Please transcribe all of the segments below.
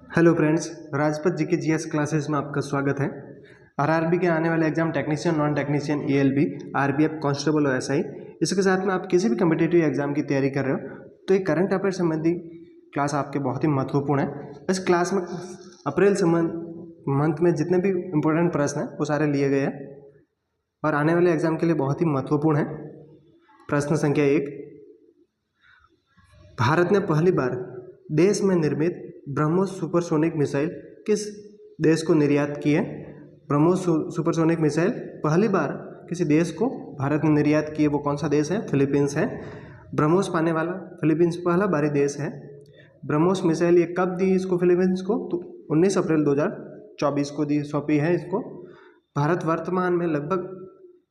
Hello friends, Rajpath जी के GS classes में आपका स्वागत है। आरआरबी के आने वाले exam technician, non technician, ELB, RPF, constable और एसआई, इसके साथ में आप किसी भी कम्पिटिटिव एग्जाम की तैयारी कर रहे हो तो एक करंट अफेयर संबंधी क्लास आपके बहुत ही महत्वपूर्ण है। इस क्लास में अप्रैल मंथ में जितने भी इम्पोर्टेंट प्रश्न हैं वो सारे लिए गए हैं और आने वाले एग्जाम के लिए बहुत ही महत्वपूर्ण है। प्रश्न संख्या 1, भारत ने पहली बार देश में निर्मित ब्रह्मोस सुपरसोनिक मिसाइल किस देश को निर्यात की है? ब्रह्मोस सुपरसोनिक मिसाइल पहली बार किसी देश को भारत ने निर्यात की है, वो कौन सा देश है? फिलीपींस है। ब्रह्मोस पाने वाला फिलीपींस पहला बारी देश है। ब्रह्मोस मिसाइल ये कब दी इसको फिलीपींस को? तो 19 अप्रैल 2024 को दी, सौंपी है इसको। भारत वर्तमान में लगभग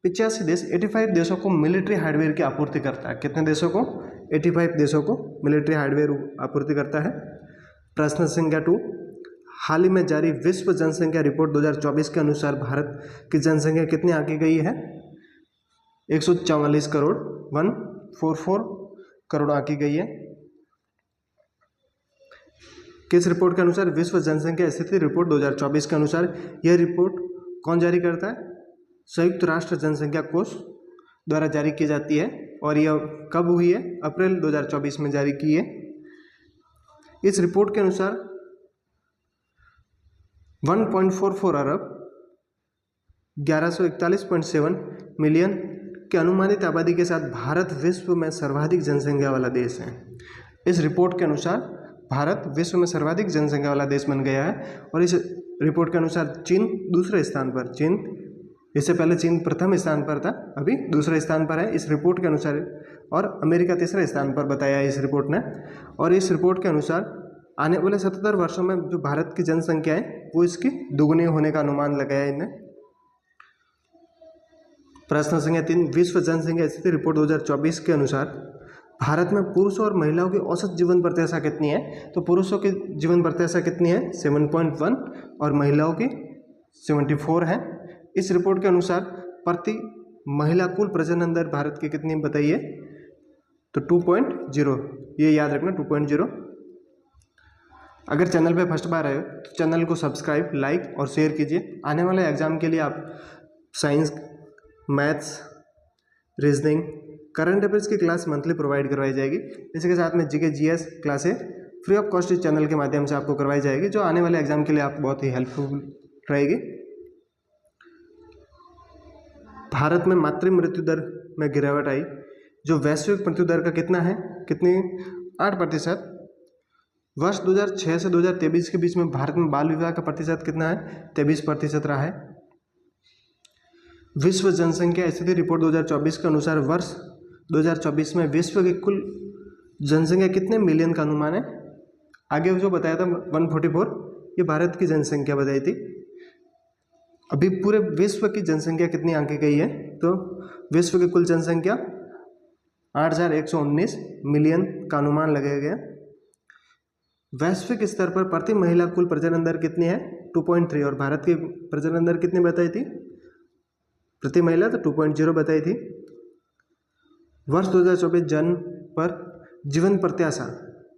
85 देश 85 देशों को मिलिट्री हार्डवेयर की आपूर्ति करता है। कितने देशों को? 85 देशों को मिलिट्री हार्डवेयर आपूर्ति करता है। प्रश्न संख्या 2, हाल ही में जारी विश्व जनसंख्या रिपोर्ट 2024 के अनुसार भारत की जनसंख्या कितनी आंकी गई है? 144 करोड़ 144 करोड़ आंकी गई है। किस रिपोर्ट के अनुसार? विश्व जनसंख्या स्थिति रिपोर्ट 2024 के अनुसार। यह रिपोर्ट कौन जारी करता है? संयुक्त राष्ट्र जनसंख्या कोष द्वारा जारी की जाती है और यह कब हुई है? अप्रैल 2024 में जारी की है। इस रिपोर्ट के अनुसार 1.44 अरब 1141.7 मिलियन के अनुमानित आबादी के साथ भारत विश्व में सर्वाधिक जनसंख्या वाला देश है। इस रिपोर्ट के अनुसार भारत विश्व में सर्वाधिक जनसंख्या वाला देश बन गया है और इस रिपोर्ट के अनुसार चीन दूसरे स्थान पर, इससे पहले चीन प्रथम स्थान पर था, अभी दूसरे स्थान पर है इस रिपोर्ट के अनुसार, और अमेरिका तीसरे स्थान पर बताया है इस रिपोर्ट ने। और इस रिपोर्ट के अनुसार आने वाले 77 वर्षों में जो भारत की जनसंख्या है वो इसकी दुगुनी होने का अनुमान लगाया है इन्हें। प्रश्न संख्या 3, विश्व जनसंख्या स्थिति रिपोर्ट 2024 के अनुसार भारत में पुरुषों और महिलाओं की औसत जीवन प्रत्याशा कितनी है? तो पुरुषों की जीवन प्रत्याशा कितनी है? 7.1 और महिलाओं की 74 है। इस रिपोर्ट के अनुसार प्रति महिला कुल प्रजनन दर भारत की कितनी बताइए? तो 2.0, ये याद रखना 2.0। अगर चैनल पे फर्स्ट बार आए तो चैनल को सब्सक्राइब, लाइक और शेयर कीजिए। आने वाले एग्जाम के लिए आप science, maths, reasoning, current affairs की क्लास मंथली प्रोवाइड करवाई जाएगी। इसी के साथ में जीके जीएस क्लासें फ्री ऑफ कॉस्ट इस चैनल के माध्यम से आपको करवाई जाएगी, जो आने वाले एग्जाम के लिए आपको बहुत ही हेल्पफुल रहेगी। भारत में मातृ मृत्यु दर में गिरावट आई, जो वैश्विक मृत्यु दर का कितना है? 8%। वर्ष 2006 से 2023 के बीच में भारत में बाल विवाह का प्रतिशत कितना है? 23% रहा है। विश्व जनसंख्या स्थिति रिपोर्ट 2024 के अनुसार वर्ष 2024 में विश्व की कुल जनसंख्या कितने मिलियन का अनुमान है? आगे जो बताया था 144, ये भारत की जनसंख्या बताई थी। अभी पूरे विश्व की जनसंख्या कितनी आंकी गई है? तो विश्व की कुल जनसंख्या 8119 मिलियन का अनुमान लगाया गया। वैश्विक स्तर पर प्रति महिला कुल प्रजनन दर कितनी है? 2.3, और भारत की प्रजनन दर कितनी बताई थी प्रति महिला? तो 2.0 बताई थी। वर्ष 2024 जन्म पर जीवन प्रत्याशा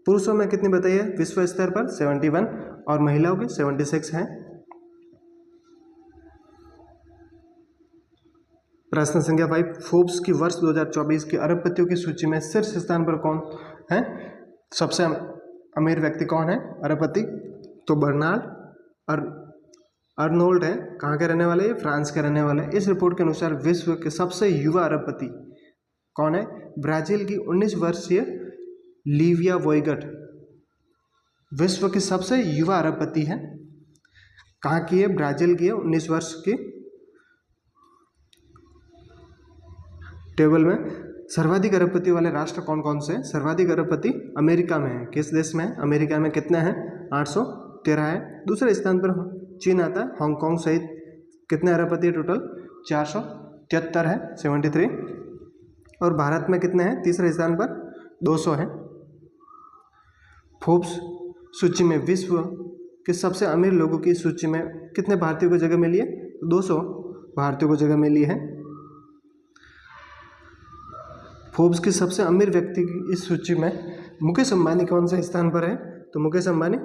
पुरुषों में कितनी बताई है? विश्व स्तर पर 71 और महिलाओं की 76 है। प्रश्न संख्या 5, फोर्ब्स की वर्ष 2024 की अरबपतियों की सूची में शीर्ष स्थान पर कौन है? सबसे अमीर व्यक्ति कौन है अरबपति? तो बर्नार्ड अर्नोल्ड है। कहाँ के रहने वाले? फ्रांस के रहने वाले। इस रिपोर्ट के अनुसार विश्व के सबसे युवा अरबपति कौन है? ब्राजील की 19 वर्षीय लीविया वोइगट विश्व की सबसे युवा अरबपति है। कहाँ की है? ब्राजील की है। 19 वर्ष की। टेबल में सर्वाधिक अरबपति वाले राष्ट्र कौन कौन से? सर्वाधिक अरबपति अमेरिका में है। किस देश में है? अमेरिका में कितना है? 813 है। दूसरे स्थान पर चीन आता है। हांगकांग सहित कितने अरबपति टोटल? 473 है, 73। और भारत में कितने हैं? तीसरे स्थान पर 200 है। फोर्ब्स सूची में विश्व के सबसे अमीर लोगों की सूची में कितने भारतीयों को जगह मिली है? 200 भारतीयों को जगह मिली है। फोर्ब्स की सबसे अमीर व्यक्ति की इस सूची में मुकेश अंबानी कौन से स्थान पर है? तो मुकेश अंबानी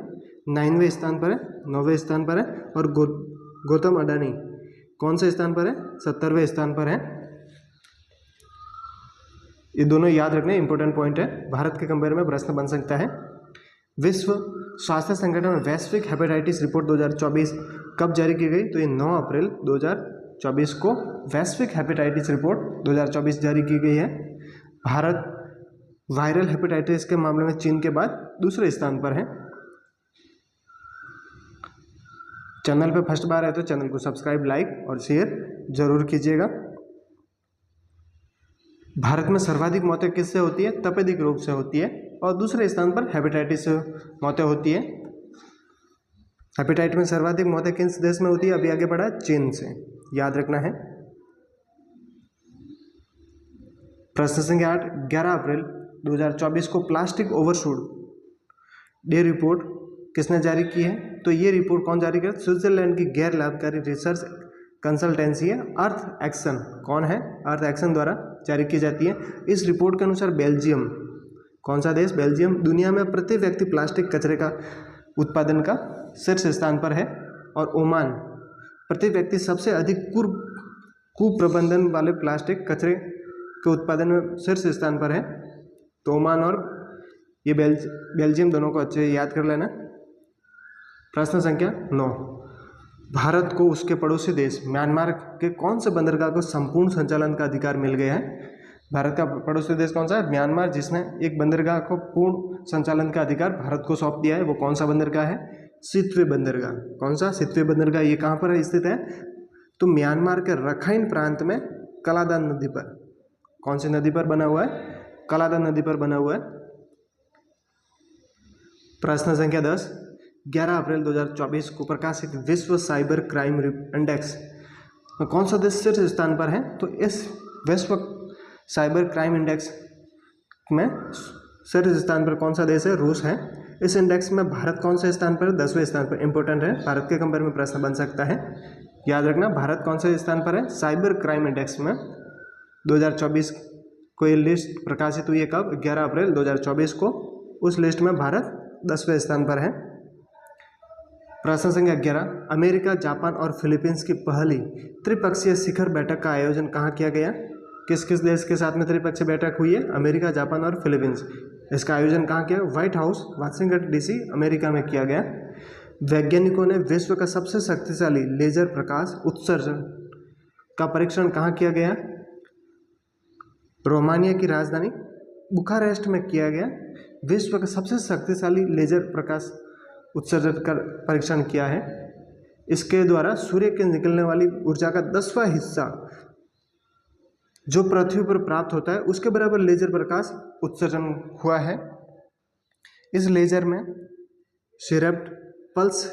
9वें स्थान पर है, 9वें स्थान पर है। और गौतम अडानी कौन से स्थान पर है? 70वें स्थान पर है। ये दोनों याद रखने इंपॉर्टेंट पॉइंट है, भारत के कंपेयर में प्रश्न बन सकता है। विश्व स्वास्थ्य संगठन वैश्विक हेपेटाइटिस रिपोर्ट 2024 कब जारी की गई? तो ये 9 अप्रैल 2024 को वैश्विक हेपेटाइटिस रिपोर्ट 2024 जारी की गई है। भारत वायरल हेपेटाइटिस के मामले में चीन के बाद दूसरे स्थान पर है। चैनल पे फर्स्ट बार है तो चैनल को सब्सक्राइब, लाइक और शेयर जरूर कीजिएगा। भारत में सर्वाधिक मौतें किससे होती है? तपेदिक रोग से होती है। और दूसरे स्थान पर हेपेटाइटिस से मौतें होती है। हेपेटाइटिस में सर्वाधिक मौतें किस देश में होती है? अभी आगे बढ़ा, चीन से, याद रखना है। प्रश्न संख्या 8, 11 अप्रैल 2024 को प्लास्टिक ओवरशूट डे रिपोर्ट किसने जारी की है? तो ये रिपोर्ट कौन जारी कर? स्विट्जरलैंड की गैर लाभकारी रिसर्च कंसल्टेंसी है अर्थ एक्शन। कौन है? अर्थ एक्शन द्वारा जारी की जाती है। इस रिपोर्ट के अनुसार बेल्जियम, कौन सा देश? बेल्जियम दुनिया में प्रति व्यक्ति प्लास्टिक कचरे का उत्पादन का शीर्ष स्थान पर है। और ओमान प्रति व्यक्ति सबसे अधिक कुप्रबंधन वाले प्लास्टिक कचरे के उत्पादन में शीर्ष स्थान पर है। तो ओमान और ये बेल्जियम दोनों को अच्छे याद कर लेना। प्रश्न संख्या 9, भारत को उसके पड़ोसी देश म्यांमार के कौन से बंदरगाह को संपूर्ण संचालन का अधिकार मिल गया है? भारत का पड़ोसी देश कौन सा है? म्यांमार, जिसने एक बंदरगाह को पूर्ण संचालन का अधिकार भारत को सौंप दिया है। वो कौन सा बंदरगाह है? सितवे बंदरगाह। कौन सा? सितवे बंदरगाह। ये कहाँ पर स्थित है? तो म्यांमार के रखाइन प्रांत में कलादान नदी पर। कौन सी नदी पर बना हुआ है? कलादान नदी पर बना हुआ है। प्रश्न संख्या 10, 11 अप्रैल 2024 को प्रकाशित विश्व साइबर क्राइम इंडेक्स में कौन सा देश शीर्ष स्थान पर है? तो इस विश्व साइबर क्राइम इंडेक्स में शीर्ष स्थान पर कौन सा देश है? रूस है। इस इंडेक्स में भारत कौन से स्थान पर है? 10वें स्थान पर। इंपॉर्टेंट है, भारत के कंपेयर में प्रश्न बन सकता है, याद रखना। भारत कौन से स्थान पर है? साइबर क्राइम इंडेक्स में 2024 को ये लिस्ट प्रकाशित हुई है। कब? 11 अप्रैल 2024 को। उस लिस्ट में भारत 10वें स्थान पर है। प्रश्न संख्या 11, अमेरिका, जापान और फिलीपींस की पहली त्रिपक्षीय शिखर बैठक का आयोजन कहाँ किया गया? किस किस देश के साथ में त्रिपक्षीय बैठक हुई है? अमेरिका, जापान और फिलीपींस। इसका आयोजन कहाँ किया? White house, Washington DC, America में किया गया। वैज्ञानिकों ने विश्व का सबसे शक्तिशाली लेजर प्रकाश उत्सर्जन का परीक्षण कहाँ किया गया? रोमानिया की राजधानी बुखारेस्ट में किया गया। विश्व का सबसे शक्तिशाली लेजर प्रकाश उत्सर्जन का परीक्षण किया है। इसके द्वारा सूर्य के निकलने वाली ऊर्जा का 10वां हिस्सा जो पृथ्वी पर प्राप्त होता है उसके बराबर लेजर प्रकाश उत्सर्जन हुआ है। इस लेजर में शेरप्ट पल्स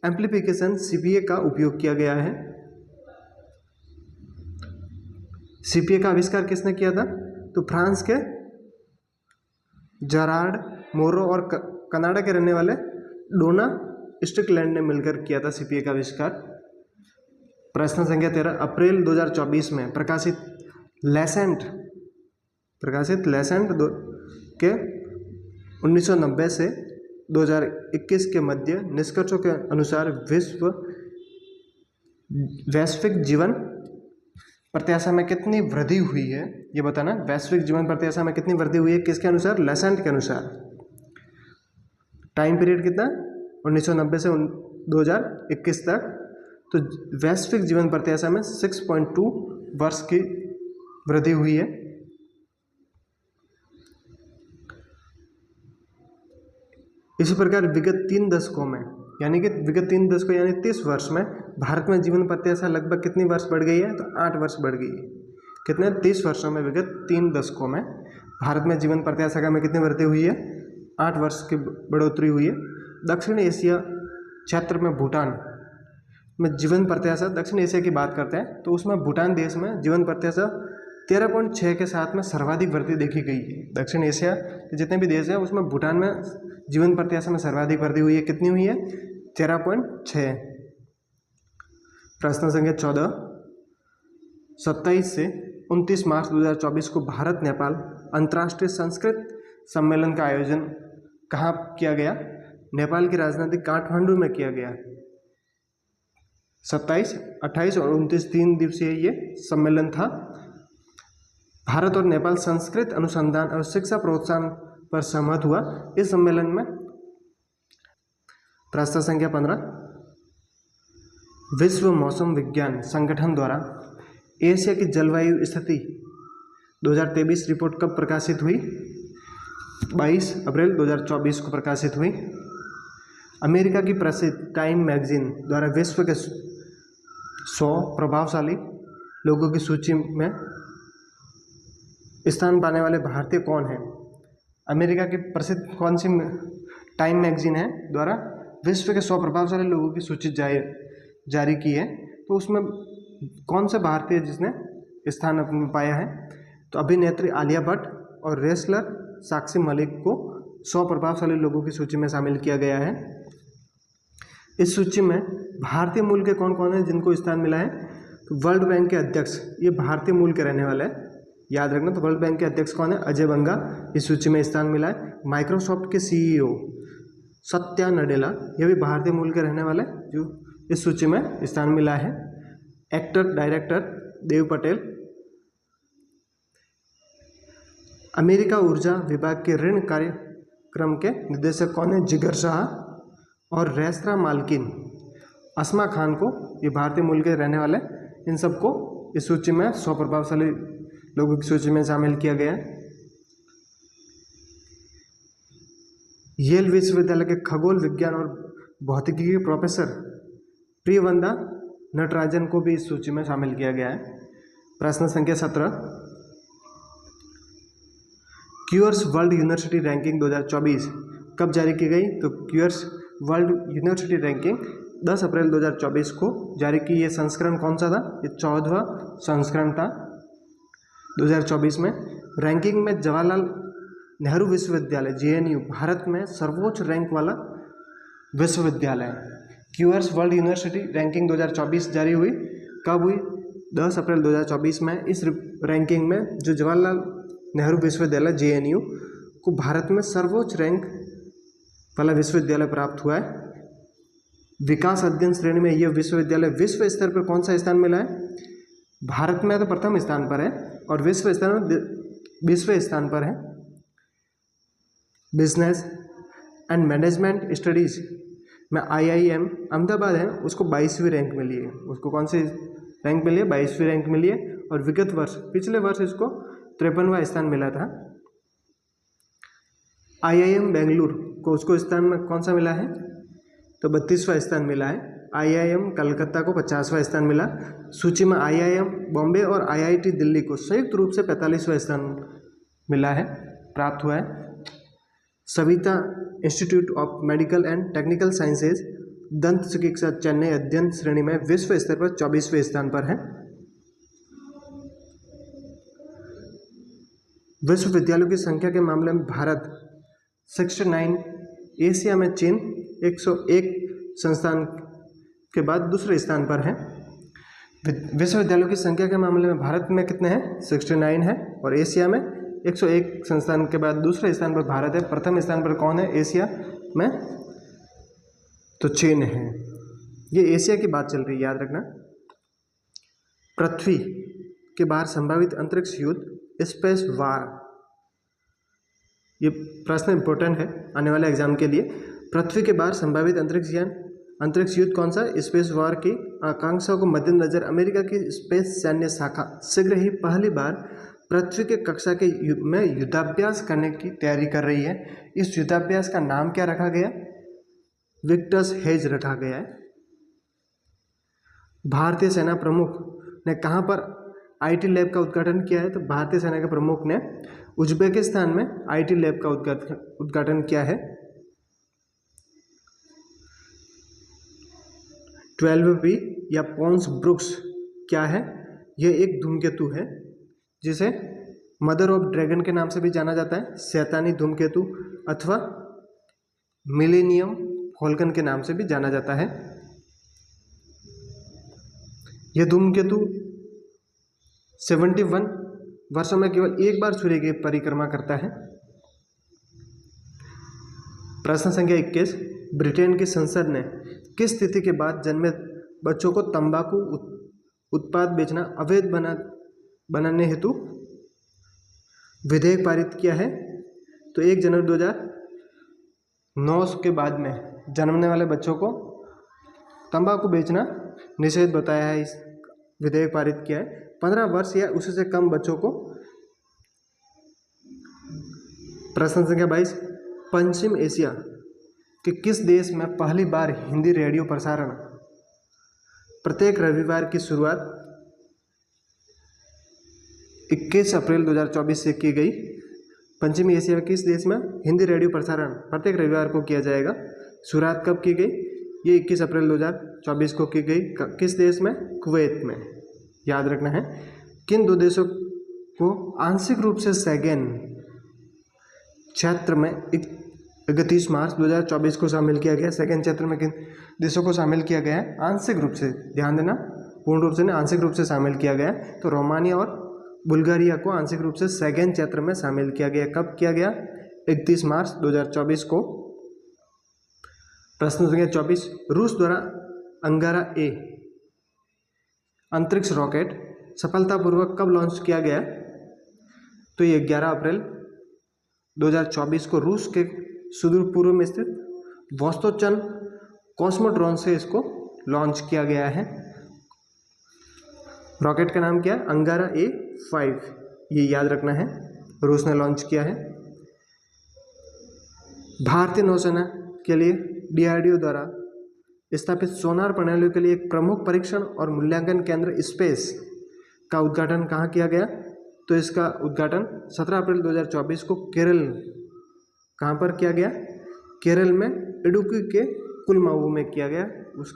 एम्प्लीफिकेशन सीपीए का उपयोग किया गया है। सीपीए का आविष्कार किसने किया था? तो फ्रांस के जरार्ड मोरो और कनाडा के रहने वाले डोना स्ट्रिकलैंड ने मिलकर किया था सीपीए का आविष्कार। प्रश्न संख्या 13, अप्रैल 2024 में प्रकाशित लेसेंट के 1990 से 2021 के मध्य निष्कर्षों के अनुसार वैश्विक जीवन प्रत्याशा में कितनी वृद्धि हुई है? ये बताना, वैश्विक जीवन प्रत्याशा में कितनी वृद्धि हुई है? किसके अनुसार? लेसेंट के अनुसार। टाइम पीरियड कितना? 1990 से 2021 तक। तो वैश्विक जीवन प्रत्याशा में 6.2 वर्ष की वृद्धि हुई है। इसी प्रकार विगत 3 दशकों में यानी 30 वर्ष में भारत में जीवन प्रत्याशा लगभग कितनी वर्ष बढ़ गई है? तो 8 वर्ष बढ़ गई है। कितने? 30 वर्षों में, विगत 3 दशकों में भारत में जीवन प्रत्याशा में कितनी वृद्धि हुई है? 8 वर्ष की बढ़ोतरी हुई है। दक्षिण एशिया क्षेत्र में भूटान में जीवन प्रत्याशा, दक्षिण एशिया की बात करते हैं तो उसमें भूटान देश में जीवन प्रत्याशा 13.6 के साथ में सर्वाधिक वृद्धि देखी गई है। दक्षिण एशिया के जितने भी देश हैं उसमें भूटान में जीवन प्रत्याशा में सर्वाधिक वृद्धि हुई है। कितनी हुई है? 13.6। प्रश्न संख्या 14, 27 से 29 मार्च 2024 को भारत नेपाल अंतर्राष्ट्रीय संस्कृत सम्मेलन का आयोजन कहाँ किया गया? नेपाल की राजधानी काठमांडू में किया गया। 27, 28 और 29 3 दिवसीय ये सम्मेलन था। भारत और नेपाल संस्कृत अनुसंधान और शिक्षा प्रोत्साहन पर सहमत हुआ। इस सम्मेलन में प्रस्ताव संख्या 15, विश्व मौसम विज्ञान संगठन द्वारा एशिया की जलवायु स्थिति 2023 रिपोर्ट कब प्रकाशित हुई? 22 अप्रैल 2024 को प्रकाशित हुई। अमेरिका की प्रसिद्ध टाइम मैगजीन द्वारा विश्व के 100 प्रभावशाली लोगों की सूची में स्थान पाने वाले भारतीय कौन हैं? अमेरिका की प्रसिद्ध कौन सी टाइम मैगजीन है द्वारा विश्व के 100 प्रभावशाली लोगों की सूची जारी की है, तो उसमें कौन से भारतीय जिसने स्थान अपने पाया है? तो अभिनेत्री आलिया भट्ट और रेसलर साक्षी मलिक को 100 प्रभावशाली लोगों की सूची में शामिल किया गया है। इस सूची में भारतीय मूल के कौन कौन हैं जिनको स्थान मिला है? तो वर्ल्ड बैंक के अध्यक्ष ये भारतीय मूल के रहने वाले हैं, याद रखना। तो वर्ल्ड बैंक के अध्यक्ष कौन है? अजय बंगा, इस सूची में स्थान मिला है। माइक्रोसॉफ्ट के CEO सत्या नडेला ये भी भारतीय मूल के रहने वाले जो इस सूची में स्थान मिला है। Actor director Dev Patel. America ऊर्जा विभाग के ऋण कार्यक्रम के निदेशक कौन है? जिगर शाह। और रेस्तरां मालकिन अस्मा खान को ये भारतीय मूल के रहने वाले, इन सबको इस सूची में 100 प्रभावशाली लोगों की सूची में शामिल किया गया है। येल विश्वविद्यालय के खगोल विज्ञान और भौतिकी के प्रोफेसर प्रियवंदा नटराजन को भी इस सूची में शामिल किया गया है। प्रश्न संख्या 17, क्यूअर्स वर्ल्ड यूनिवर्सिटी रैंकिंग 2024 कब जारी की गई? तो क्यूअर्स वर्ल्ड यूनिवर्सिटी रैंकिंग 10 अप्रैल 2024 को जारी की। ये संस्करण कौन सा था? ये 14वां संस्करण था 2024 में। रैंकिंग में जवाहरलाल नेहरू विश्वविद्यालय JNU भारत में सर्वोच्च रैंक वाला विश्वविद्यालय है। क्यूअर्स वर्ल्ड यूनिवर्सिटी रैंकिंग 2024 जारी हुई, कब हुई? 10 अप्रैल 2024 में। इस रैंकिंग में जो जवाहरलाल नेहरू विश्वविद्यालय JNU को भारत में सर्वोच्च रैंक वाला विश्वविद्यालय प्राप्त हुआ है। विकास अध्ययन श्रेणी में यह विश्वविद्यालय विश्व स्तर पर कौन सा स्थान मिला है? भारत में तो प्रथम स्थान पर है और विश्व स्थान पर है। बिजनेस एंड मैनेजमेंट स्टडीज में IIM अहमदाबाद है, उसको 22वीं रैंक मिली है। उसको कौन सी रैंक मिली है? 22वीं रैंक मिली है। और विगत वर्ष पिछले वर्ष इसको 53वां स्थान मिला था। IIM बेंगलुरु को उसको स्थान में कौन सा मिला है? तो 32वां स्थान मिला है। IIM कलकत्ता को 50वां स्थान मिला। सूची में IIM बॉम्बे और IIT दिल्ली को संयुक्त रूप से 45वां स्थान मिला है, प्राप्त हुआ है। Savita institute of medical and technical sciences दंत चिकित्सा चेन्नई अध्ययन श्रेणी में विश्व स्तर पर 24वें स्थान पर है। विश्वविद्यालयों की संख्या के मामले में भारत 69, एशिया में चीन 101 संस्थान के बाद दूसरे स्थान पर है। विश्वविद्यालयों की संख्या के मामले में भारत में कितने हैं? 69 है और एशिया में 101 संस्थान के बाद दूसरे स्थान पर भारत है। प्रथम स्थान पर कौन है एशिया में? तो चीन है। ये एशिया की बात चल रही है, याद रखना। पृथ्वी के बाहर संभावित अंतरिक्ष युद्ध, स्पेस वार, ये प्रश्न इंपॉर्टेंट है आने वाले एग्जाम के लिए। पृथ्वी के बाहर संभावित अंतरिक्ष युद्ध कौन सा? स्पेस वार की आकांक्षा को मद्देनजर अमेरिका की स्पेस सैन्य शाखा शीघ्र ही पहली बार पृथ्वी के कक्षा के में युद्धाभ्यास करने की तैयारी कर रही है। इस युद्धाभ्यास का नाम क्या रखा गया? विक्टर्स हेज रखा गया है। भारतीय सेना प्रमुख ने कहाँ पर IT लैब का उद्घाटन किया है? तो भारतीय सेना के प्रमुख ने उज्बेकिस्तान में IT लैब का उद्घाटन किया है। 12B या पोन्स ब्रुक्स क्या है? यह एक धूमकेतु है जिसे मदर ऑफ ड्रैगन के नाम से भी जाना जाता है, शैतानी धूमकेतु, अथवा मिलेनियम फॉल्कन के नाम से भी जाना जाता है। यह धूमकेतु 71 वर्षों में केवल एक बार सूर्य की परिक्रमा करता है। प्रश्न संख्या 21, ब्रिटेन की संसद ने किस तिथि के बाद जन्मे बच्चों को तंबाकू उत्पाद बेचना अवैध बनाने हेतु विधेयक पारित किया है? तो 1 जनवरी 2009 के बाद में जन्मने वाले बच्चों को तंबाकू बेचना निषेध बताया है, इस विधेयक पारित किया है। 15 वर्ष या उससे कम बच्चों को। प्रश्न संख्या 22, पश्चिम एशिया के किस देश में पहली बार हिंदी रेडियो प्रसारण प्रत्येक रविवार की शुरुआत 21 अप्रैल 2024 से की गई? पश्चिमी एशिया के किस देश में हिंदी रेडियो प्रसारण प्रत्येक रविवार को किया जाएगा? शुरुआत कब की गई? ये 21 अप्रैल 2024 को की गई। किस देश में? कुवैत में। याद रखना है। किन 2 देशों को आंशिक रूप से शेंगेन क्षेत्र में 31 मार्च 2024 को शामिल किया गया? शेंगेन क्षेत्र में किन देशों को शामिल किया गया है? आंशिक रूप से, ध्यान देना, पूर्ण रूप से नहीं, आंशिक रूप से शामिल किया गया। तो रोमानिया और बुल्गारिया को आंशिक रूप से शेंगेन क्षेत्र में शामिल किया गया। कब किया गया? 31 मार्च 2024 को। प्रश्न संख्या 24, रूस द्वारा अंगारा ए अंतरिक्ष रॉकेट सफलतापूर्वक कब लॉन्च किया गया? तो ये 11 अप्रैल 2024 को रूस के सुदूर पूर्व में स्थित वोस्तोचन कॉस्मोड्रोन से इसको लॉन्च किया गया है। रॉकेट का नाम क्या है? अंगारा A5। ये याद रखना है, रूस ने लॉन्च किया है। भारतीय नौसेना के लिए DRDO द्वारा स्थापित सोनार प्रणालियों के लिए एक प्रमुख परीक्षण और मूल्यांकन केंद्र स्पेस का उद्घाटन कहाँ किया गया? तो इसका उद्घाटन 17 अप्रैल 2024 को केरल, कहाँ पर किया गया? केरल में इडुक्की के कुलमाऊ में किया गया। उस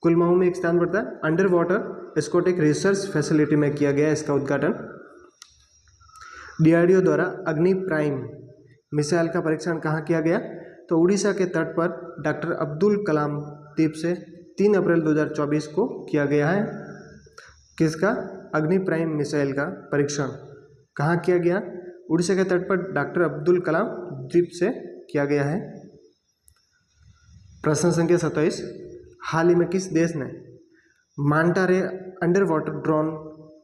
कुलमाऊ में एक स्थान पड़ता है, अंडर वाटर स्कोटिक रिसर्च फैसिलिटी में किया गया इसका उद्घाटन। DRDO द्वारा अग्नि प्राइम मिसाइल का परीक्षण कहाँ किया गया? तो उड़ीसा के तट पर डॉक्टर अब्दुल कलाम द्वीप से 3 अप्रैल 2024 को किया गया है। किसका? अग्नि प्राइम मिसाइल का परीक्षण कहाँ किया गया? उड़ीसा के तट पर डॉक्टर अब्दुल कलाम द्वीप से किया गया है। प्रश्न संख्या 27, हाल ही में किस देश ने मांटा रे अंडर वाटर ड्रोन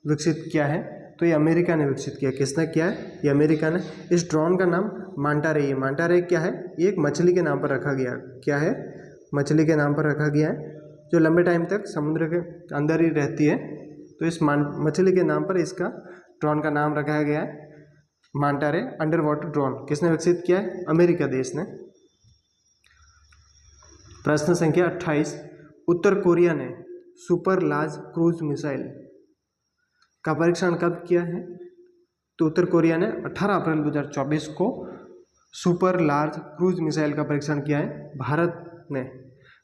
विकसित किया है? तो ये अमेरिका ने विकसित किया। किसने किया है? ये अमेरिका ने। इस ड्रोन का नाम मांटा रे। ये मांटा रे क्या है? ये एक मछली के नाम पर रखा गया। क्या है? मछली के नाम पर रखा गया है, जो लंबे टाइम तक समुद्र के अंदर ही रहती है। तो इस मछली के नाम पर इसका ड्रोन का नाम रखा गया है मांटा रे अंडर वाटर ड्रोन। किसने विकसित किया है? अमेरिका देश ने। प्रश्न संख्या 28, उत्तर कोरिया ने सुपर लार्ज क्रूज मिसाइल का परीक्षण कब किया है? तो उत्तर कोरिया ने 18 अप्रैल 2024 को सुपर लार्ज क्रूज मिसाइल का परीक्षण किया है। भारत ने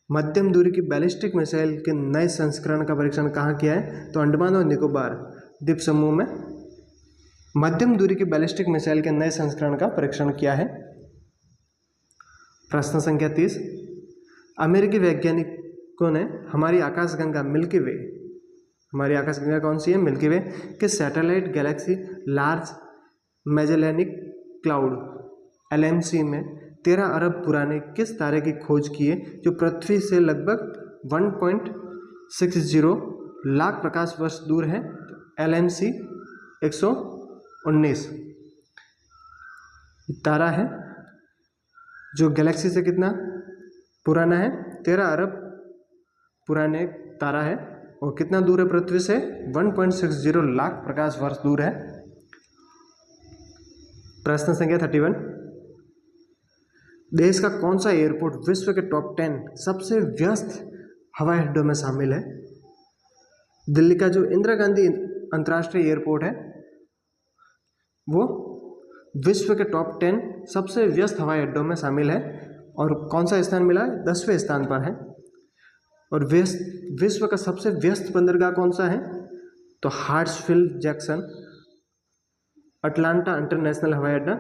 मध्यम दूरी की बैलिस्टिक मिसाइल के नए संस्करण का परीक्षण कहाँ किया है? तो अंडमान और निकोबार द्वीप समूह में मध्यम दूरी की बैलिस्टिक मिसाइल के नए संस्करण का परीक्षण किया है। प्रश्न संख्या 30, अमेरिकी वैज्ञानिकों ने हमारी आकाशगंगा मिल्की वे, हमारी आकाशगंगा कौन सी है? मिल्की वे के satellite galaxy large Magellanic cloud LMC में 13 अरब पुराने किस तारे की खोज की है, जो पृथ्वी से लगभग 1.60 लाख प्रकाश वर्ष दूर है? LMC 119 तारा है जो गैलेक्सी से कितना पुराना है? 13 अरब पुराने तारा है और कितना दूर है पृथ्वी से? 1.60 लाख प्रकाश वर्ष दूर है। प्रश्न संख्या 31, देश का कौन सा एयरपोर्ट विश्व के टॉप 10 सबसे व्यस्त हवाई अड्डों में शामिल है? दिल्ली का जो इंदिरा गांधी अंतर्राष्ट्रीय एयरपोर्ट है वो विश्व के टॉप 10 सबसे व्यस्त हवाई अड्डों में शामिल है। और कौन सा स्थान मिला है? 10वें स्थान पर है। और विश्व का सबसे व्यस्त बंदरगाह कौन सा है? तो हार्ट्सफील्ड जैक्सन अटलांटा इंटरनेशनल हवाई अड्डा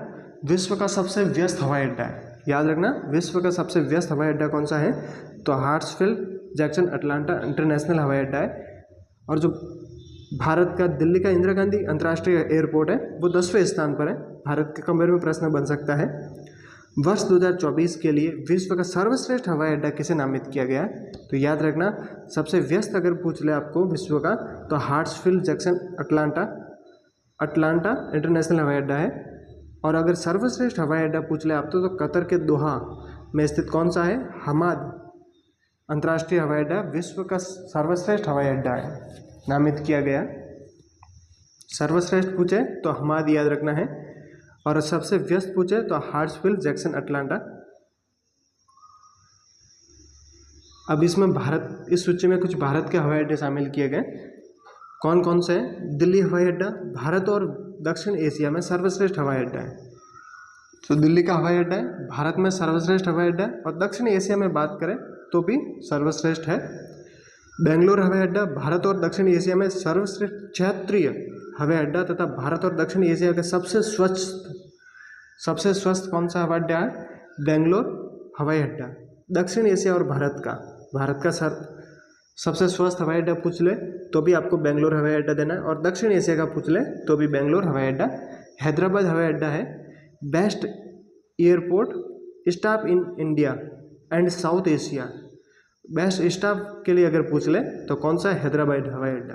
विश्व का सबसे व्यस्त हवाई अड्डा है। याद रखना, विश्व का सबसे व्यस्त हवाई अड्डा कौन सा है? तो हार्ट्सफील्ड जैक्सन अटलांटा इंटरनेशनल हवाई अड्डा है। और जो भारत का दिल्ली का इंदिरा गांधी अंतर्राष्ट्रीय एयरपोर्ट है वो 10वें स्थान पर है। भारत के कंपेयर में प्रश्न बन सकता है। वर्ष 2024 के लिए विश्व का सर्वश्रेष्ठ हवाई अड्डा किसे नामित किया गया है? तो याद रखना, सबसे व्यस्त अगर पूछ ले आपको विश्व का तो हार्ट्सफील्ड जैक्सन अटलांटा इंटरनेशनल हवाई अड्डा है। और अगर सर्वश्रेष्ठ हवाई अड्डा पूछ ले आप तो कतर के दोहा में स्थित कौन सा है? हमाद अंतर्राष्ट्रीय हवाई अड्डा विश्व का सर्वश्रेष्ठ हवाई अड्डा है, नामित किया गया। सर्वश्रेष्ठ पूछे तो हमाद याद रखना है, और सबसे व्यस्त पूछे तो हार्ट्सफील्ड जैक्सन अटलांटा। अब इसमें भारत, इस सूची में कुछ भारत के हवाई अड्डे शामिल किए गए। कौन कौन से हैं? दिल्ली हवाई अड्डा भारत और दक्षिण एशिया में सर्वश्रेष्ठ हवाई अड्डा है। तो दिल्ली का हवाई अड्डा है, भारत में सर्वश्रेष्ठ हवाई अड्डा है, और दक्षिण एशिया में बात करें तो भी सर्वश्रेष्ठ है। बेंगलोर हवाई अड्डा भारत और दक्षिण एशिया में सर्वश्रेष्ठ क्षेत्रीय हवाई अड्डा तथा भारत और दक्षिण एशिया का सबसे स्वस्थ कौन सा हवाई अड्डा है? बेंगलोर हवाई अड्डा। दक्षिण एशिया और भारत का सबसे स्वस्थ हवाई अड्डा पूछ ले तो भी आपको बेंगलोर हवाई अड्डा देना है, और दक्षिण एशिया का पूछ ले तो भी बेंगलोर हवाई अड्डा। हैदराबाद हवाई अड्डा है best airport staff in India and south Asia. Best staff के लिए अगर पूछ ले तो कौन सा? हैदराबाद हवाई अड्डा।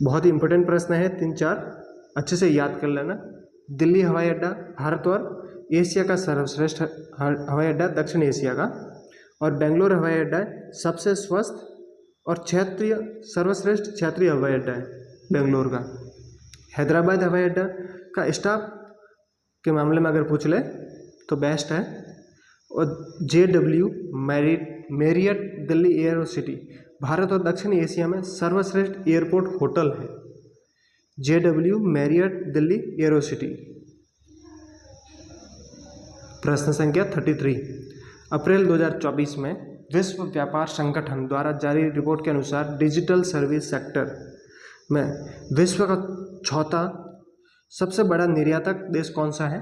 बहुत ही इंपॉर्टेंट प्रश्न है, 3-4 अच्छे से याद कर लेना। दिल्ली हवाई अड्डा भारत और एशिया का सर्वश्रेष्ठ हवाई अड्डा दक्षिण एशिया का, और बेंगलोर हवाई अड्डा है सबसे स्वस्थ और सर्वश्रेष्ठ क्षेत्रीय हवाई अड्डा है बेंगलोर का। हैदराबाद हवाई अड्डा का स्टाफ के मामले में अगर पूछ ले तो बेस्ट है। और JW Marriott Delhi air city Bharat और दक्षिण एशिया में सर्वश्रेष्ठ एयरपोर्ट होटल है। JW Marriott Delhi air city. प्रश्न संख्या 33, अप्रैल 2024 में विश्व व्यापार संगठन द्वारा जारी रिपोर्ट के अनुसार डिजिटल सर्विस सेक्टर में विश्व का चौथा सबसे बड़ा निर्यातक देश कौन सा है?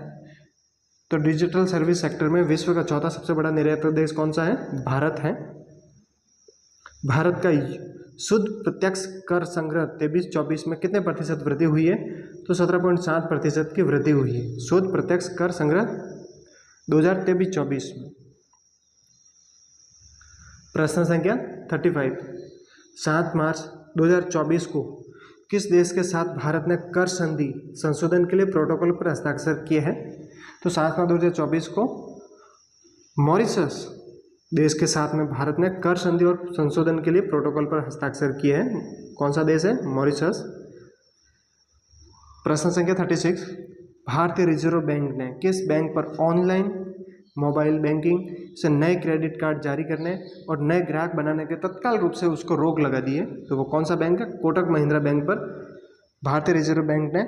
तो डिजिटल सर्विस सेक्टर में विश्व का चौथा सबसे बड़ा निर्यातक देश कौन सा है? भारत है। भारत का शुद्ध प्रत्यक्ष कर संग्रह 23-24 में कितने प्रतिशत वृद्धि हुई है? तो 17.7% की वृद्धि हुई है शुद्ध प्रत्यक्ष कर संग्रह 2023-24 में। प्रश्न संख्या 35, 7 मार्च 2024 को किस देश के साथ भारत ने कर संधि संशोधन के लिए प्रोटोकॉल पर हस्ताक्षर किए हैं? तो 7 मार्च 2024 को मॉरिशस देश के साथ में भारत ने कर संधि और संशोधन के लिए प्रोटोकॉल पर हस्ताक्षर किए हैं। कौन सा देश है? मॉरिशस। प्रश्न संख्या 36, भारतीय रिजर्व बैंक ने किस बैंक पर ऑनलाइन मोबाइल बैंकिंग से नए क्रेडिट कार्ड जारी करने और नए ग्राहक बनाने के तत्काल रूप से उसको रोक लगा दी है? तो वो कौन सा बैंक है? कोटक महिंद्रा बैंक पर भारतीय रिजर्व बैंक ने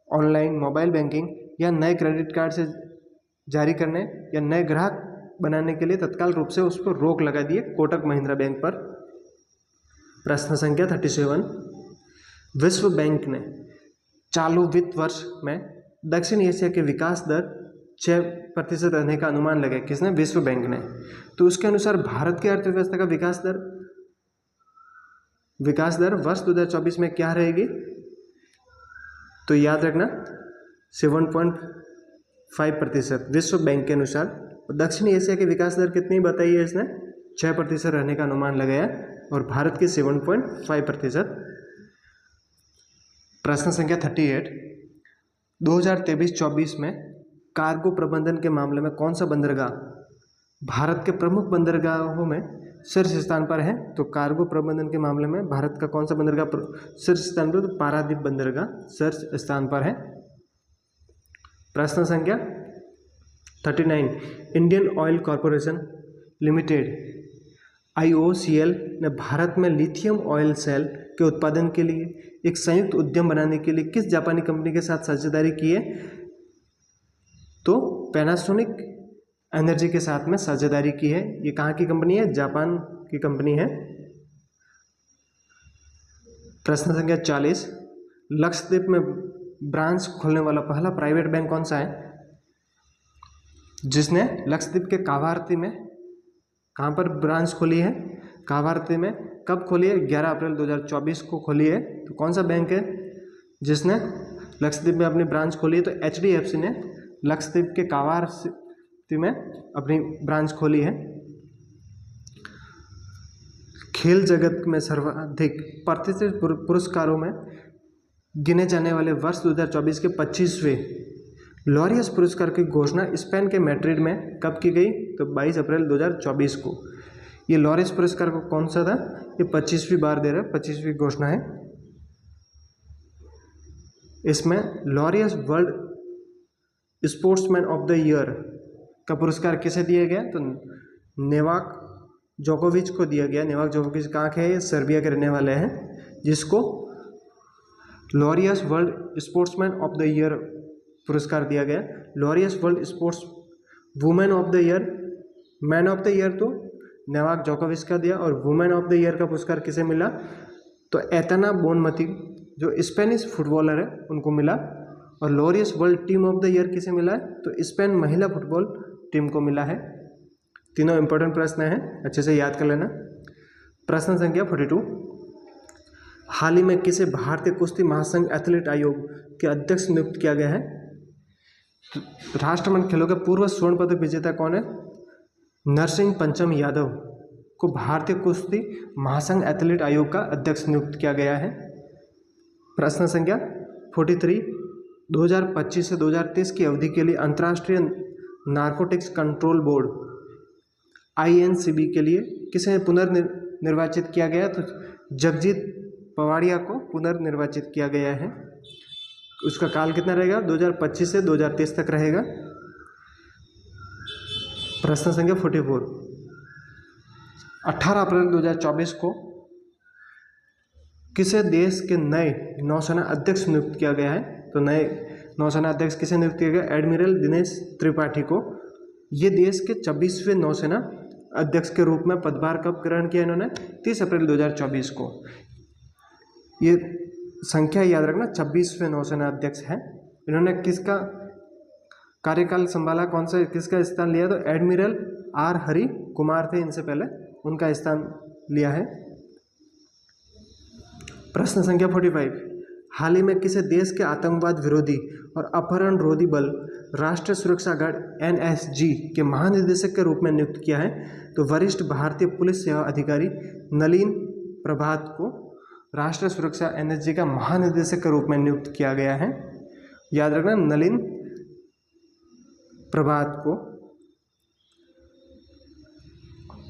ऑनलाइन मोबाइल बैंकिंग या नए क्रेडिट कार्ड से जारी करने या नए ग्राहक बनाने के लिए तत्काल रूप से उस पर रोक लगा दी है, कोटक महिंद्रा बैंक पर। प्रश्न संख्या 37, विश्व बैंक ने चालू वित्त वर्ष में दक्षिण एशिया के विकास दर 6% रहने का अनुमान लगाया। किसने? विश्व बैंक ने। तो उसके अनुसार भारत की अर्थव्यवस्था का विकास दर वर्ष 2024 में क्या रहेगी? तो याद रखना 7.5% विश्व बैंक के अनुसार। दक्षिण एशिया की विकास दर कितनी बताई है इसने? 6% रहने का अनुमान लगाया, और भारत की 7.5%। प्रश्न संख्या 38, 2023-24 में कार्गो प्रबंधन के मामले में कौन सा बंदरगाह भारत के प्रमुख बंदरगाहों में शीर्ष स्थान पर है? तो कार्गो प्रबंधन के मामले में भारत का कौन सा बंदरगाह शीर्ष स्थान पर? तो पारादीप बंदरगाह शीर्ष स्थान पर है। प्रश्न संख्या 39, Indian oil corporation limited IOCL ने भारत में लिथियम ऑयल सेल के उत्पादन के लिए एक संयुक्त उद्यम बनाने के लिए किस जापानी कंपनी के साथ साझेदारी की है? तो पैनासोनिक एनर्जी के साथ में साझेदारी की है। ये कहाँ की कंपनी है? जापान की कंपनी है। प्रश्न संख्या 40, लक्षद्वीप में ब्रांच खोलने वाला पहला प्राइवेट बैंक कौन सा है? जिसने लक्षद्वीप के कावारती में कहाँ पर ब्रांच खोली है? कावारती में। कब खोली है? 11 अप्रैल 2024 को खोली है। तो कौन सा बैंक है जिसने लक्षद्वीप में अपनी ब्रांच खोली है? तो HDFC ने लक्षद्वीप के कावार में अपनी ब्रांच खोली है। खेल जगत में सर्वाधिक प्रतिष्ठित पुरस्कारों में गिने जाने वाले वर्ष 2024 के 25वें लॉरियस पुरस्कार की घोषणा स्पेन के मैड्रिड में कब की गई? तो 22 अप्रैल 2024 को। ये लॉरियस पुरस्कार को कौन सा था? ये 25वीं बार दे रहा है, 25वीं घोषणा है। इसमें Laureus world sportsman of the year का पुरस्कार किसे दिया गया? तो नोवाक जोकोविच को दिया गया। नोवाक जोकोविच कहाँ के हैं? सर्बिया के रहने वाले हैं, जिसको Laureus world sportsman of the year पुरस्कार दिया गया। Laureus world sports women of the year, man of the year तो नोवाक जोकोविच का दिया, और वुमेन ऑफ द ईयर का पुरस्कार किसे मिला? तो एतना बोनमती जो स्पेनिश फुटबॉलर है उनको मिला। और Laureus world team of the year किसे मिला है? तो स्पेन महिला फुटबॉल टीम को मिला है। तीनों इंपॉर्टेंट प्रश्न हैं, अच्छे से याद कर लेना। प्रश्न संख्या 42, हाल ही में किसे भारतीय कुश्ती महासंघ एथलीट आयोग के अध्यक्ष नियुक्त किया गया है? राष्ट्रमंडल खेलों के पूर्व स्वर्ण पदक विजेता कौन है? नरसिंह पंचम यादव को भारतीय कुश्ती महासंघ एथलीट आयोग का अध्यक्ष नियुक्त किया गया है। प्रश्न संख्या 43, 2025 से 2030 की अवधि के लिए अंतर्राष्ट्रीय नारकोटिक्स कंट्रोल बोर्ड INCB के लिए किसे पुनर्निर्वाचित किया गया? तो जगजीत पवाड़िया को पुनर्निर्वाचित किया गया है। उसका काल कितना रहेगा? 2025 से 2023 तक रहेगा। प्रश्न संख्या 44, 18 अप्रैल 2024 को किसे देश के नए नौसेना अध्यक्ष नियुक्त किया गया है? तो नए नौसेना अध्यक्ष किसे नियुक्त किया गया? एडमिरल दिनेश त्रिपाठी को। ये देश के 26वें नौसेना अध्यक्ष के रूप में पदभार कब ग्रहण किया इन्होंने? 30 अप्रैल 2024 को। ये संख्या याद रखना, 26वें नौसेना अध्यक्ष हैं। इन्होंने किसका कार्यकाल संभाला? कौन सा किसका स्थान लिया? तो एडमिरल R हरि कुमार थे इनसे पहले, उनका स्थान लिया है। प्रश्न संख्या 45, हाल ही में किसे देश के आतंकवाद विरोधी और अपहरण रोधी बल राष्ट्रीय सुरक्षा गार्ड NSG के महानिदेशक के रूप में नियुक्त किया है? तो वरिष्ठ भारतीय पुलिस सेवा अधिकारी नलिन प्रभात को राष्ट्रीय सुरक्षा NSG का महानिदेशक के रूप में नियुक्त किया गया है। याद रखना, नलिन प्रभात को।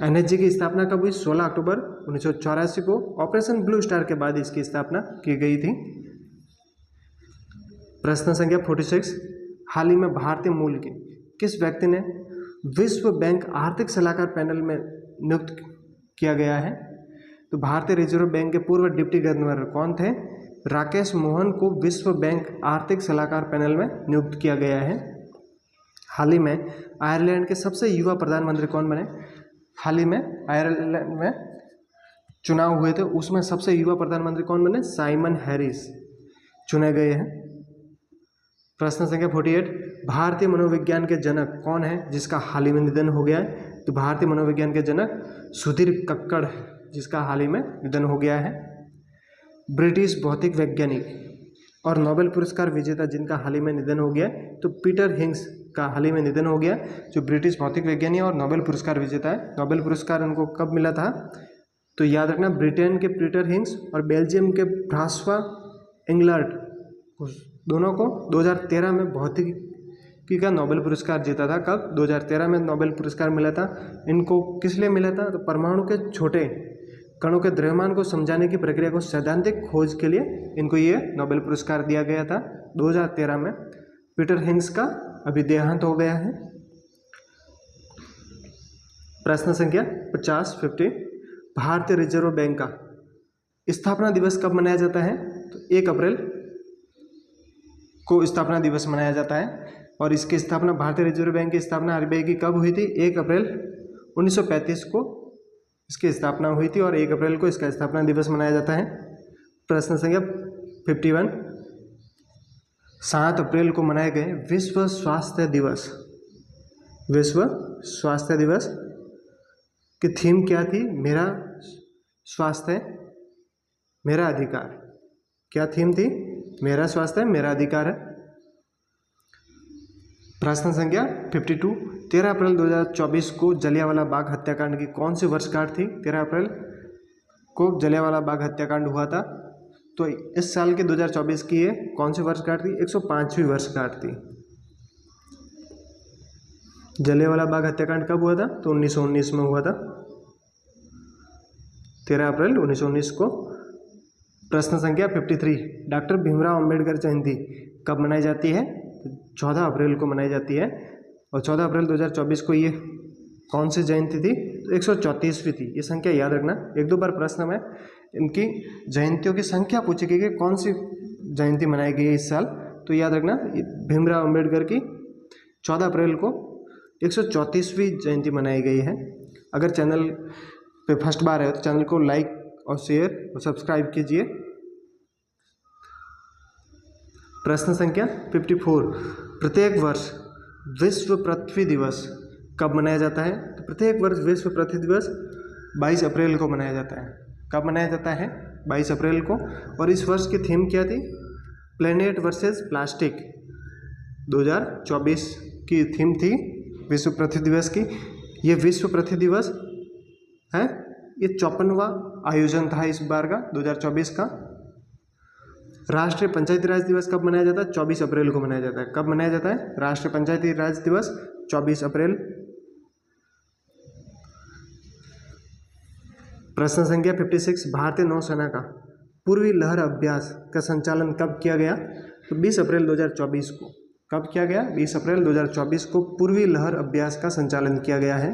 NSG की स्थापना कब हुई? 16 अक्टूबर 1984 को। ऑपरेशन ब्लू स्टार के बाद इसकी स्थापना की गई थी। प्रश्न संख्या 46, हाल ही में भारतीय मूल के किस व्यक्ति ने विश्व बैंक आर्थिक सलाहकार पैनल में नियुक्त किया गया है? तो भारतीय रिजर्व बैंक के पूर्व डिप्टी गवर्नर कौन थे? राकेश मोहन को विश्व बैंक आर्थिक सलाहकार पैनल में नियुक्त किया गया है। हाल ही में आयरलैंड के सबसे युवा प्रधानमंत्री कौन बने? हाल ही में आयरलैंड में चुनाव हुए थे, उसमें सबसे युवा प्रधानमंत्री कौन बने? साइमन हैरिस चुने गए हैं। प्रश्न संख्या 48, भारतीय मनोविज्ञान के जनक कौन है जिसका हाल ही में निधन हो गया है? तो भारतीय मनोविज्ञान के जनक सुधीर कक्कड़, जिसका हाल ही में निधन हो गया है। ब्रिटिश भौतिक वैज्ञानिक और नोबेल पुरस्कार विजेता जिनका हाल ही में निधन हो गया है, तो पीटर हिंग्स का हाल ही में निधन हो गया, जो ब्रिटिश भौतिक वैज्ञानिक और नोबेल पुरस्कार विजेता है। नोबेल पुरस्कार उनको कब मिला था? तो याद रखना, ब्रिटेन के पीटर हिंग्स और बेल्जियम के फ्रांसवा एंगलर्ट, दोनों को 2013 में भौतिकी का नोबेल पुरस्कार जीता था। कब? 2013 में नोबेल पुरस्कार मिला था। इनको किस लिए मिला था? तो परमाणु के छोटे कणों के द्रव्यमान को समझाने की प्रक्रिया को सैद्धांतिक खोज के लिए इनको ये नोबेल पुरस्कार दिया गया था 2013 में। पीटर हिंग्स का अभी देहांत हो गया है। प्रश्न संख्या 50 भारतीय रिजर्व बैंक का स्थापना दिवस कब मनाया जाता है? तो 1 अप्रैल को स्थापना दिवस मनाया जाता है। और इसकी स्थापना, भारतीय रिजर्व बैंक की स्थापना RBI की कब हुई थी? 1 अप्रैल 1935 को इसकी स्थापना हुई थी और 1 अप्रैल को इसका स्थापना दिवस मनाया जाता है। प्रश्न संख्या 51, 7 अप्रैल को मनाए गए विश्व स्वास्थ्य दिवस, विश्व स्वास्थ्य दिवस की थीम क्या थी? मेरा स्वास्थ्य मेरा अधिकार। क्या थीम थी? मेरा स्वास्थ्य मेरा अधिकार है। प्रश्न संख्या 52, 13 अप्रैल 2024 को जलियांवाला बाग हत्याकांड की कौन सी वर्षगांठ थी? 13 अप्रैल को जलियांवाला बाग हत्याकांड हुआ था, तो इस साल के 2024 की ये कौन सी वर्षगांठ थी? 105वीं वर्षगांठ थी। जलियांवाला बाग हत्याकांड कब हुआ था? तो 1919 में हुआ था, 13 अप्रैल 1919 को। प्रश्न संख्या 53, डॉक्टर भीमराव अंबेडकर जयंती कब मनाई जाती है? 14 अप्रैल को मनाई जाती है। और 14 अप्रैल 2024 को ये कौन सी जयंती थी? तो 134वीं थी। ये संख्या याद रखना, एक दो बार प्रश्न में इनकी जयंतियों की संख्या पूछी गई कि कौन सी जयंती मनाई गई है इस साल, तो याद रखना भीमराव अंबेडकर की 14 अप्रैल को 134वीं जयंती मनाई गई है। अगर चैनल पे फर्स्ट बार है तो चैनल को लाइक और शेयर और सब्सक्राइब कीजिए। प्रश्न संख्या 54, प्रत्येक वर्ष विश्व पृथ्वी दिवस कब मनाया जाता है? तो प्रत्येक वर्ष विश्व पृथ्वी दिवस 22 अप्रैल को मनाया जाता है। कब मनाया जाता है? 22 अप्रैल को। और इस वर्ष की थीम क्या थी? प्लेनेट वर्सेस प्लास्टिक 2024 की थीम थी विश्व पृथ्वी दिवस की। ये विश्व पृथ्वी दिवस है, ये 54वां आयोजन था इस बार का 2024 का। राष्ट्रीय पंचायती राज दिवस कब मनाया जाता है? 24 अप्रैल को मनाया जाता है। कब मनाया जाता है राष्ट्रीय पंचायती राज दिवस? 24 अप्रैल। प्रश्न संख्या 56, भारतीय नौसेना का पूर्वी लहर अभ्यास का संचालन कब किया गया? तो 20 अप्रैल 2024 को। कब किया गया? 20 अप्रैल 2024 को पूर्वी लहर अभ्यास का संचालन किया गया है।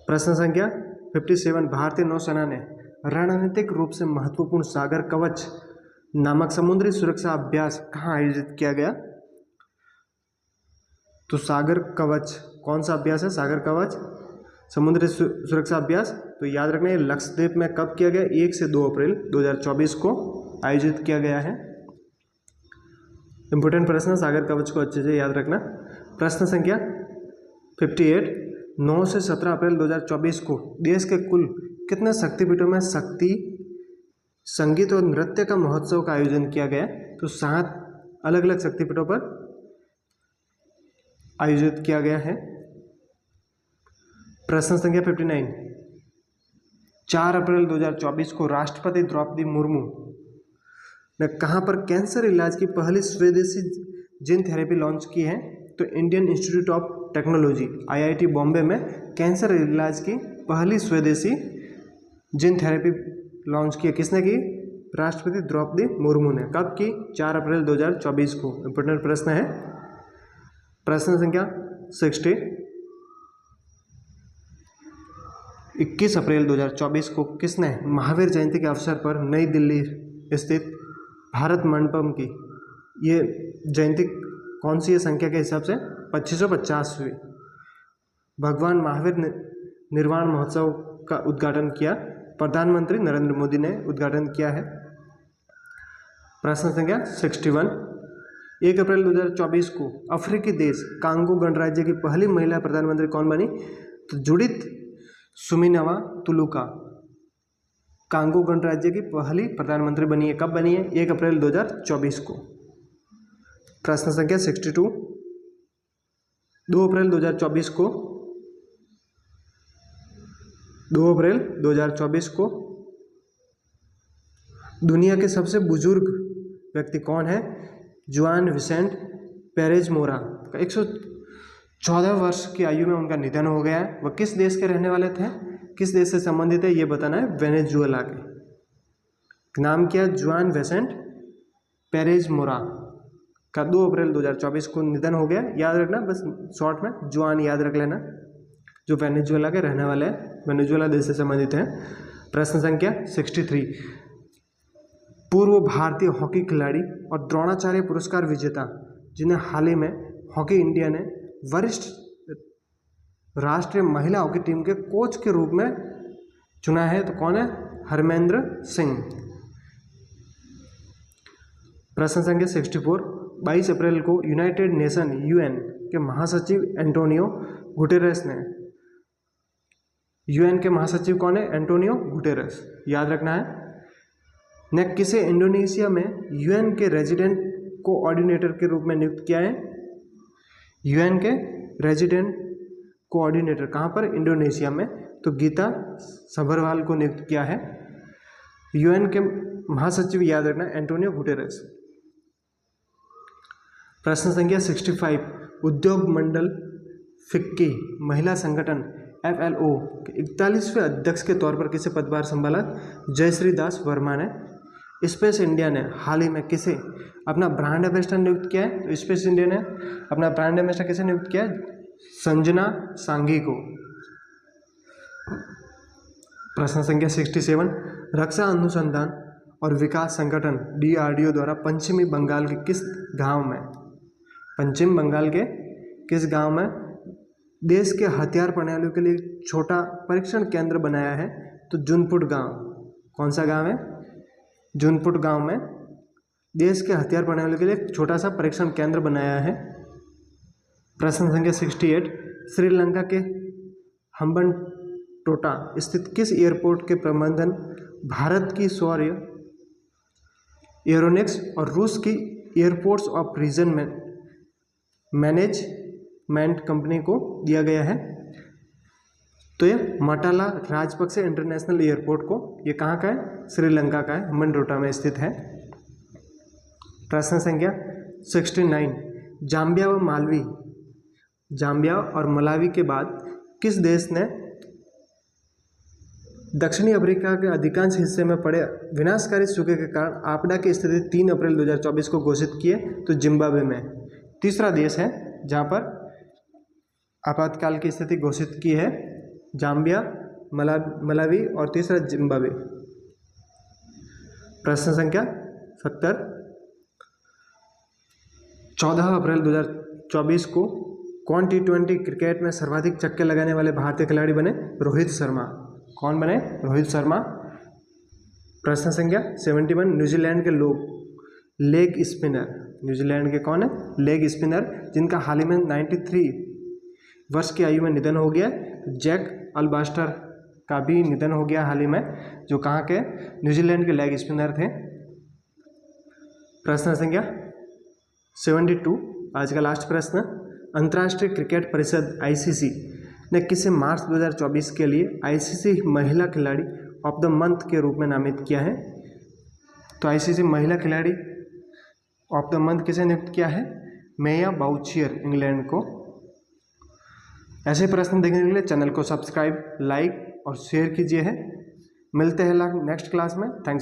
प्रश्न संख्या 57, भारतीय नौसेना ने रणनीतिक रूप से महत्वपूर्ण सागर कवच नामक समुद्री सुरक्षा अभ्यास कहाँ आयोजित किया गया? तो सागर कवच कौन सा अभ्यास है? सागर कवच समुद्री सुरक्षा अभ्यास। तो याद रखना ये लक्षद्वीप में कब किया गया? 1 से 2 अप्रैल 2024 को आयोजित किया गया है। इंपोर्टेंट प्रश्न, सागर कवच को अच्छे से याद रखना। प्रश्न संख्या 58, 9 से 17 अप्रैल 2024 को देश के कुल कितने शक्तिपीठों में शक्ति संगीत और नृत्य का महोत्सव का आयोजन किया गया? तो 7 अलग अलग शक्तिपीठों पर आयोजित किया गया है। प्रश्न संख्या 59, 4 अप्रैल 2024 को राष्ट्रपति द्रौपदी मुर्मू ने कहाँ पर कैंसर इलाज की पहली स्वदेशी जीन थेरेपी लॉन्च की है? तो Indian institute of technology IIT Bombay में कैंसर इलाज की पहली स्वदेशी जीन थेरेपी लॉन्च की है। किसने की? राष्ट्रपति द्रौपदी मुर्मू ने। कब की? 4 अप्रैल 2024 को। इंपोर्टेंट प्रश्न है। प्रश्न संख्या 60, 21 अप्रैल 2024 को किसने महावीर जयंती के अवसर पर नई दिल्ली स्थित भारत मंडपम की ये जयंती कौन सी है संख्या के हिसाब से? 2550वीं भगवान महावीर निर्वाण महोत्सव का उद्घाटन किया? प्रधानमंत्री नरेंद्र मोदी ने उद्घाटन किया है। प्रश्न संख्या 61, 1 अप्रैल 2024 को अफ्रीकी देश कांगो गणराज्य की पहली महिला प्रधानमंत्री कौन बनी? तो जुडिथ सुमिनवा तुलुका कांगो गणराज्य की पहली प्रधानमंत्री बनी है। कब बनी है? 1 अप्रैल 2024 को। प्रश्न संख्या 62, 2 अप्रैल 2024 को 2 अप्रैल 2024 को दुनिया के सबसे बुजुर्ग व्यक्ति कौन है? जुआन विसेंट पेरेज मोरा का 114 वर्ष की आयु में उनका निधन हो गया है। वह किस देश के रहने वाले थे? किस देश से संबंधित है ये बताना है। वेनेजुएला के। नाम क्या? जुआन विसेंट पेरेज मोरा का 2 अप्रैल 2024 को निधन हो गया। याद रखना, बस शॉर्ट में जुआन याद रख लेना, जो वेनेजुएला के रहने वाले हैं, वेनेजुएला देश से संबंधित हैं। प्रश्न संख्या 63, पूर्व भारतीय हॉकी खिलाड़ी और द्रोणाचार्य पुरस्कार विजेता जिन्हें हाल ही में हॉकी इंडिया ने वरिष्ठ राष्ट्रीय महिला हॉकी टीम के कोच के रूप में चुना है, तो कौन है? हरमेंद्र सिंह। प्रश्न संख्या 64, 22 अप्रैल को यूनाइटेड नेशन UN के महासचिव एंटोनियो गुटेरेस ने, UN के महासचिव कौन है? एंटोनियो गुटेरेस, याद रखना है, ने किसे इंडोनेशिया में UN के रेजिडेंट कोऑर्डिनेटर के रूप में नियुक्त किया है? यूएन के रेजिडेंट कोऑर्डिनेटर कहाँ पर? इंडोनेशिया में। तो गीता सभरवाल को नियुक्त किया है। यूएन के महासचिव याद रखना एंटोनियो गुटेरेस। प्रश्न संख्या 65, उद्योग मंडल फिक्की महिला संगठन FLO के 41वें अध्यक्ष के तौर पर किसे पदभार संभाला? जयश्री दास वर्मा ने। स्पेस इंडिया ने हाल ही में किसे अपना ब्रांड एम्बेसडर नियुक्त किया है? तो स्पेस इंडिया ने अपना ब्रांड एम्बेसडर किसे नियुक्त किया है? संजना सांघी को। प्रश्न संख्या 67, रक्षा अनुसंधान और विकास संगठन DRDO द्वारा पश्चिमी बंगाल के किस गांव में, पश्चिम बंगाल के किस गांव में देश के हथियार प्रणालियों के लिए छोटा परीक्षण केंद्र बनाया है? तो जूनपुट गांव। कौन सा गांव है? जूनपुट गांव में देश के हथियार प्रणालियों के लिए छोटा सा परीक्षण केंद्र बनाया है। प्रश्न संख्या 68, श्रीलंका के हम्बनटोटा स्थित किस एयरपोर्ट के प्रबंधन भारत की शौर्य एरोनिक्स और रूस की एयरपोर्ट्स ऑफ रीजन में मैनेजमेंट कंपनी को दिया गया है? तो ये मटाला राजपक्षे इंटरनेशनल एयरपोर्ट को, ये कहाँ का है? श्रीलंका का है, हम्बनटोटा में स्थित है। प्रश्न संख्या 69, जाम्बिया और मलावी के बाद किस देश ने दक्षिणी अफ्रीका के अधिकांश हिस्से में पड़े विनाशकारी सूखे के कारण आपदा की स्थिति 3 अप्रैल 2024 को घोषित की है? तो जिम्बाब्वे में। तीसरा देश है जहाँ पर आपातकाल की स्थिति घोषित की है, जाम्बिया, मलावी और तीसरा जिम्बाब्वे। प्रश्न संख्या 70, 14 अप्रैल 2024 को कौन T20 क्रिकेट में सर्वाधिक छक्के लगाने वाले भारतीय खिलाड़ी बने? रोहित शर्मा। कौन बने? रोहित शर्मा। प्रश्न संख्या 71, न्यूजीलैंड के लेग स्पिनर, न्यूजीलैंड के कौन है? लेग स्पिनर जिनका हाल ही में 93 वर्ष की आयु में निधन हो गया, जैक अल्बास्टर का भी निधन हो गया हाल ही में, जो कहाँ के? न्यूजीलैंड के लेग स्पिनर थे। प्रश्न संख्या 72, आज का लास्ट प्रश्न, अंतर्राष्ट्रीय क्रिकेट परिषद ICC ने किसे मार्च 2024 के लिए ICC महिला खिलाड़ी ऑफ द मंथ के रूप में नामित किया है? तो ICC महिला खिलाड़ी ऑफ द मंथ किसे नियुक्त किया है? मेया बाउचियर, इंग्लैंड को। ऐसे प्रश्न देखने के लिए चैनल को सब्सक्राइब, लाइक और शेयर कीजिए है। मिलते हैं नेक्स्ट क्लास में। थैंक्स।